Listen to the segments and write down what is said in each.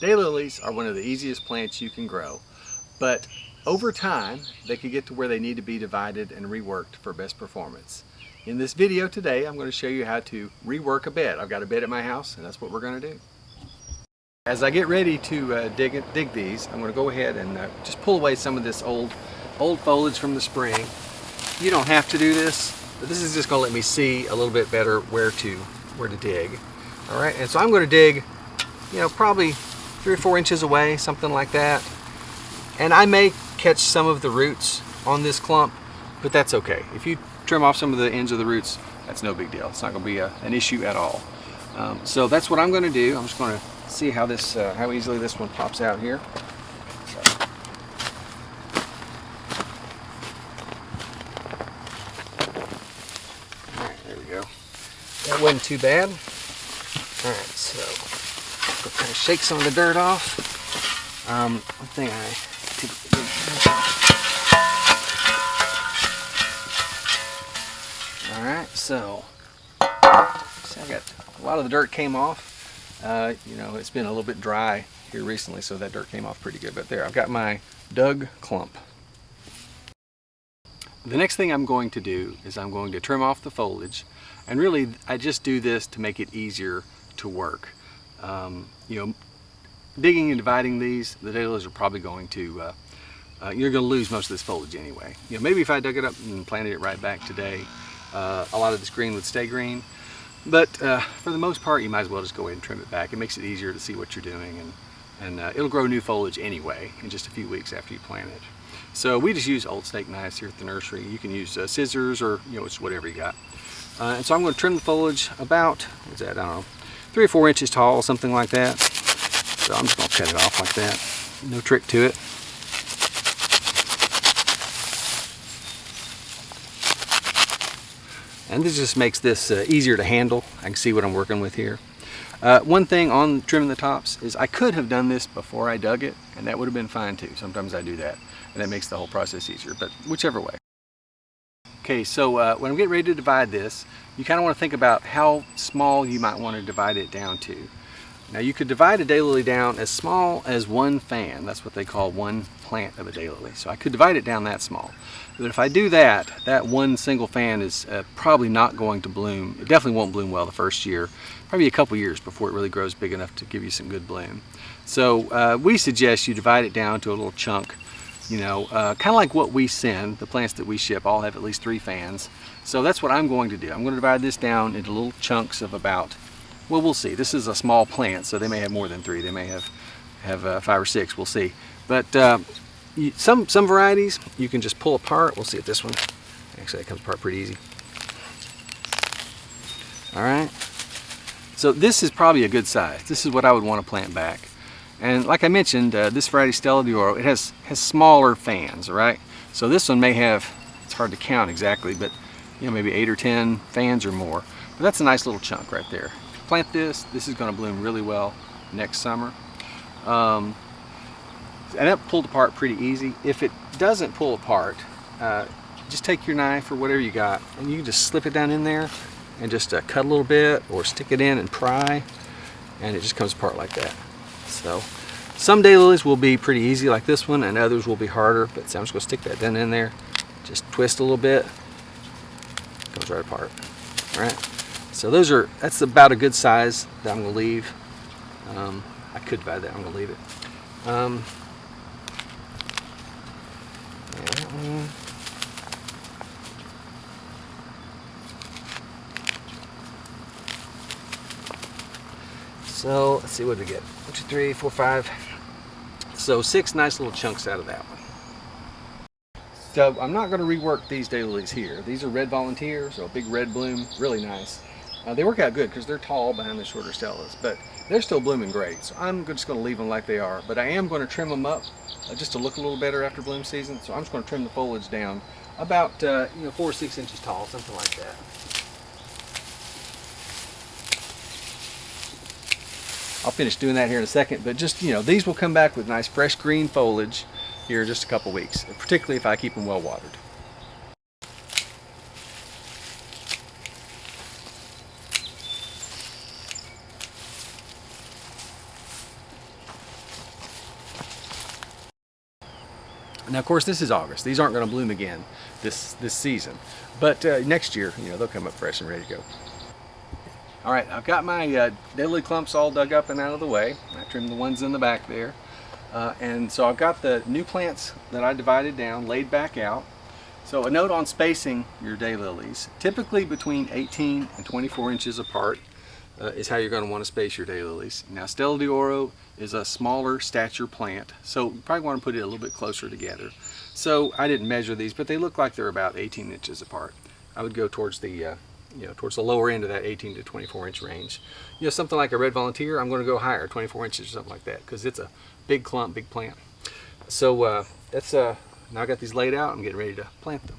Daylilies are one of the easiest plants you can grow, but over time they could get to where they need to be divided and reworked for best performance. In this video today, I'm going to show you how to rework a bed. I've got a bed at my house and that's what we're going to do. As I get ready to dig these, I'm going to go ahead and just pull away some of this old foliage from the spring. You don't have to do this, but this is just going to let me see a little bit better where to dig. All right, and so I'm going to dig, probably 3 or 4 inches away, something like that. And I may catch some of the roots on this clump, but that's okay. If you trim off some of the ends of the roots, that's no big deal. It's not going to be an issue at all. So that's what I'm going to do. I'm just going to see how easily this one pops out here. So. All right, there we go. That wasn't too bad. All right, so I'll kind of shake some of the dirt off. One thing I typically do. All right, so see, I got a lot of the dirt came off. It's been a little bit dry here recently, so that dirt came off pretty good. But there, I've got my dug clump. The next thing I'm going to do is I'm going to trim off the foliage, and really I just do this to make it easier to work. Digging and dividing these, the daylilies are probably going to, you're going to lose most of this foliage anyway. Maybe if I dug it up and planted it right back today, a lot of this green would stay green. But for the most part, you might as well just go ahead and trim it back. It makes it easier to see what you're doing, and it'll grow new foliage anyway in just a few weeks after you plant it. So we just use old steak knives here at the nursery. You can use scissors or it's whatever you got. And so I'm going to trim the foliage about, what's that, I don't know, 3 or 4 inches tall, something like that. So I'm just going to cut it off like that. No trick to it. And this just makes this easier to handle. I can see what I'm working with here. One thing on trimming the tops is I could have done this before I dug it, and that would have been fine too. Sometimes I do that, and that makes the whole process easier, but whichever way. Okay, so when I'm getting ready to divide this, you kind of want to think about how small you might want to divide it down to. Now you could divide a daylily down as small as 1 fan. That's what they call 1 plant of a daylily. So I could divide it down that small. But if I do that, that 1 single fan is probably not going to bloom. It definitely won't bloom well the first year. Probably a couple years before it really grows big enough to give you some good bloom. So we suggest you divide it down to a little chunk. Kind of like what we send. The plants that we ship all have at least 3 fans. So that's what I'm going to do. I'm going to divide this down into little chunks of about, well, we'll see. This is a small plant, so they may have more than 3. They may have 5 or 6. We'll see. But some varieties you can just pull apart. We'll see if this one, actually it comes apart pretty easy. All right. So this is probably a good size. This is what I would want to plant back. And like I mentioned, this variety Stella d'Oro, it has smaller fans, all right? So this one may have, it's hard to count exactly, but maybe 8 or 10 fans or more. But that's a nice little chunk right there. Plant this is going to bloom really well next summer. And that pulled apart pretty easy. If it doesn't pull apart, just take your knife or whatever you got, and you can just slip it down in there and just cut a little bit or stick it in and pry, and it just comes apart like that. So some daylilies will be pretty easy like this one, and others will be harder, but so I'm just going to stick that down in there, just twist a little bit, comes right apart. All right. So that's about a good size that I'm going to leave. I could divide that, I'm going to leave it. So let's see, what did we get? 1, 2, 3, 4, 5. So 6 nice little chunks out of that one. So I'm not going to rework these daylilies here. These are red volunteers, so a big red bloom, really nice. They work out good because they're tall behind the shorter stellas, but they're still blooming great. So I'm just going to leave them like they are, but I am going to trim them up just to look a little better after bloom season. So I'm just going to trim the foliage down about 4 or 6 inches tall, something like that. I'll finish doing that here in a second, but just these will come back with nice fresh green foliage here in just a couple weeks, particularly if I keep them well watered. Now, of course, this is August. These aren't going to bloom again this season, but next year, you know, they'll come up fresh and ready to go. All right, I've got my daylily clumps all dug up and out of the way. I trimmed the ones in the back there, and so I've got the new plants that I divided down laid back out. So a note on spacing your daylilies: typically between 18 and 24 inches apart is how you're going to want to space your daylilies. Now, Stella d'Oro is a smaller stature plant, so you probably want to put it a little bit closer together. So I didn't measure these, but they look like they're about 18 inches apart. I would go towards the towards the lower end of that 18 to 24 inch range. You know, something like a red volunteer, I'm going to go higher, 24 inches or something like that, because it's a big clump, big plant. So that's now I got these laid out. I'm getting ready to plant them.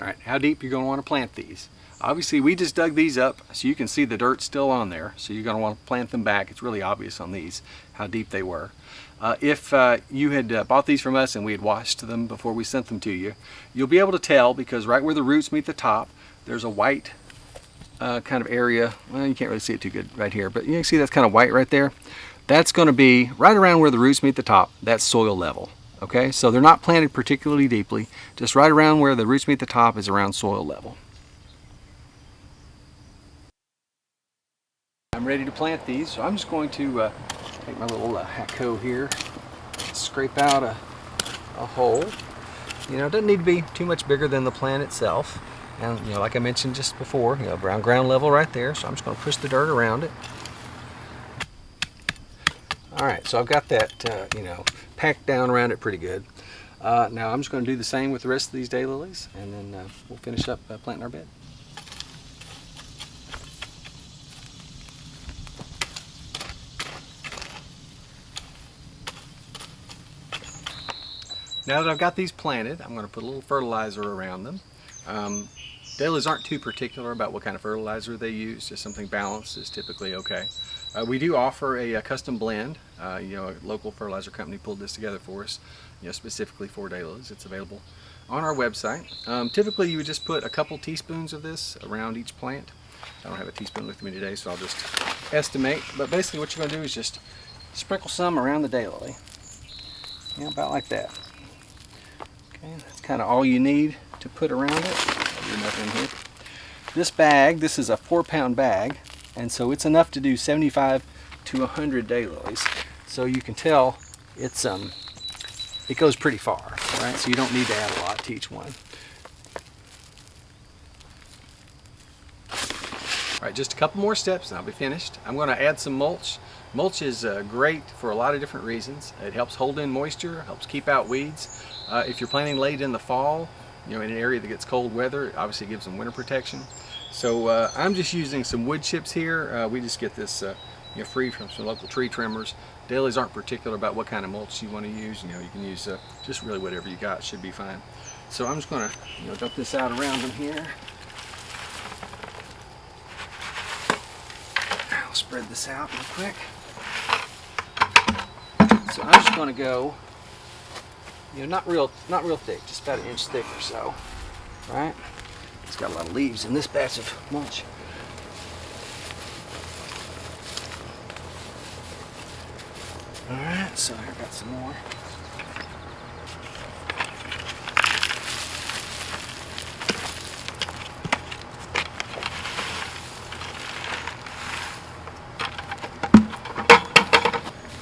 All right, how deep you're going to want to plant these? Obviously, we just dug these up so you can see the dirt still on there. So you're going to want to plant them back. It's really obvious on these how deep they were. If you had bought these from us and we had washed them before we sent them to you, you'll be able to tell, because right where the roots meet the top, there's a white kind of area. Well, you can't really see it too good right here, but you can see that's kind of white right there. That's going to be right around where the roots meet the top. That's soil level. Okay, so they're not planted particularly deeply. Just right around where the roots meet the top is around soil level. I'm ready to plant these, so I'm just going to take my little hack hoe here, scrape out a hole. You know, it doesn't need to be too much bigger than the plant itself. And, you know, like I mentioned just before, you know, around ground level right there. So I'm just going to push the dirt around it. All right, so I've got that, you know, packed down around it pretty good. Now I'm just going to do the same with the rest of these daylilies, and then we'll finish up planting our bed. Now that I've got these planted, I'm going to put a little fertilizer around them. Daylilies aren't too particular about what kind of fertilizer they use. Just something balanced is typically okay. We do offer a custom blend. You know, a local fertilizer company pulled this together for us, you know, specifically for daylilies. It's available on our website. Typically, you would just put a couple teaspoons of this around each plant. I don't have a teaspoon with me today, so I'll just estimate. But basically, what you're going to do is just sprinkle some around the daylily. You know, about like that. Okay, that's kind of all you need to put around it. Enough in here. This bag, this is a 4-pound bag, and so it's enough to do 75 to 100 daylilies. So you can tell it's it goes pretty far, right? So you don't need to add a lot to each one. All right, just a couple more steps and I'll be finished. I'm going to add some mulch. Mulch is great for a lot of different reasons. It helps hold in moisture, helps keep out weeds. If you're planting late in the fall, you know, in an area that gets cold weather, it obviously gives them winter protection. So I'm just using some wood chips here. We just get this you know, free from some local tree trimmers. Daylilies aren't particular about what kind of mulch you want to use. You know, you can use just really whatever you got, should be fine. So I'm just going to, you know, dump this out around them here. I'll spread this out real quick. So I'm just going to go, you know, not real thick, just about 1 inch thick or so, right? It's got a lot of leaves in this batch of mulch. All right, so I've got some more.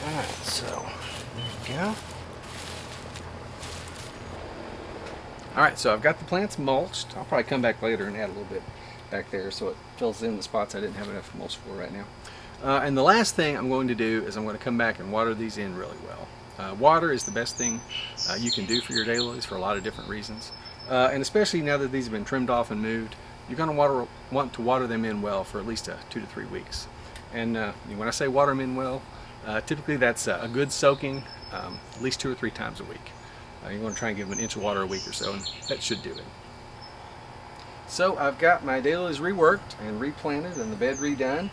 All right, so there we go. All right, so I've got the plants mulched. I'll probably come back later and add a little bit back there so it fills in the spots I didn't have enough mulch for right now. And the last thing I'm going to do is I'm going to come back and water these in really well. Water is the best thing you can do for your daylilies for a lot of different reasons. And especially now that these have been trimmed off and moved, you're going to want to water them in well for at least 2 to 3 weeks. And when I say water them in well, typically that's a good soaking at least 2 or 3 times a week. You want to try and give them 1 inch of water a week or so, and that should do it. So I've got my daylilies reworked and replanted and the bed redone,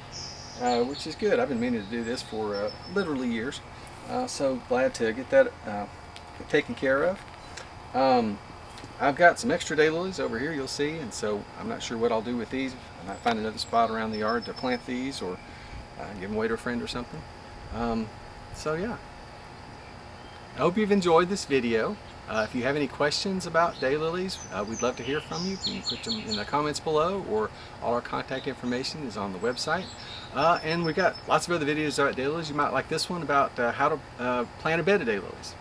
which is good. I've been meaning to do this for literally years. So glad to get that taken care of. I've got some extra daylilies over here, you'll see, and so I'm not sure what I'll do with these. I might find another spot around the yard to plant these, or give them away to a friend or something. So yeah. I hope you've enjoyed this video. If you have any questions about daylilies, we'd love to hear from you. You can put them in the comments below, or all our contact information is on the website. And we've got lots of other videos about daylilies. You might like this one about how to plant a bed of daylilies.